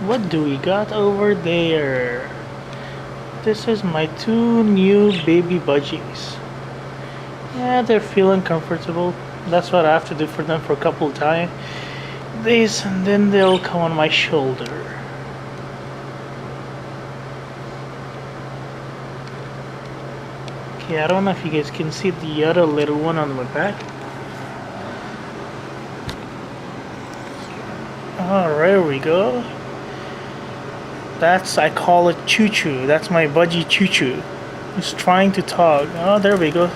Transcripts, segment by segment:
What do we got over there? This is my two new baby budgies. Yeah, they're feeling comfortable. That's what I have to do for them for a couple of days, and then they'll come on my shoulder. Okay, I don't know if you guys can see the other little one on my back. Alright, there we go. I call it Choo Choo. That's my budgie Choo Choo. He's trying to talk. Oh, there we go.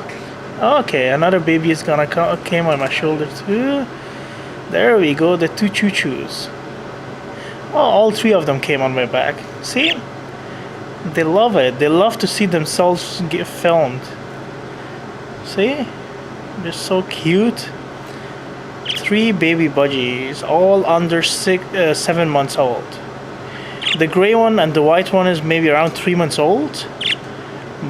Okay, another baby is gonna came on my shoulder too. There we go, the two Choo Choos. Oh, all three of them came on my back. See? They love it. They love to see themselves get filmed. See? They're so cute. Three baby budgies, all under 7 months old. The gray one and the white one is maybe around 3 months old,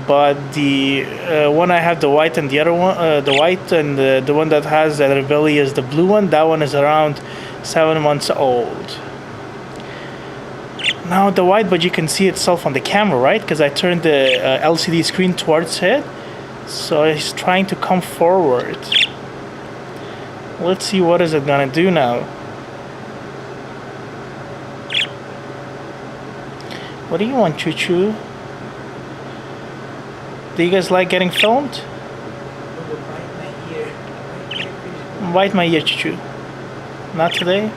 but the one I have, the white and the other one, the white and the one that has the belly is the blue one. That one is around 7 months old. Now the white budgie can see itself on the camera, right? Because I turned the LCD screen towards it, so he's trying to come forward. Let's see what is it gonna do now. What do you want, Choo Choo? Do you guys like getting filmed? Bite my ear, Choo Choo. Not today?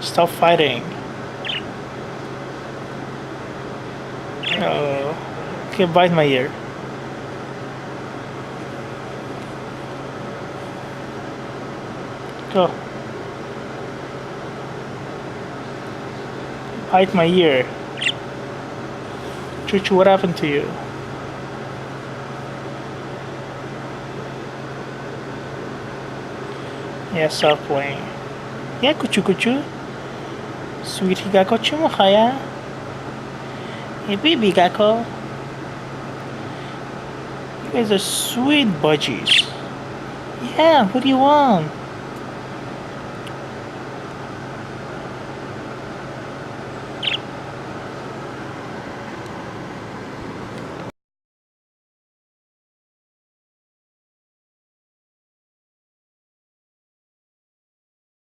Stop fighting. Oh. Okay, bite my ear. Go. Bite my ear. Choo Choo, what happened to you? Yeah, stop playing. Yeah, Kuchu Kuchu. Sweetie Gakko Chumukaya. Hey, baby Gakko. You guys are sweet budgies. Yeah, what do you want?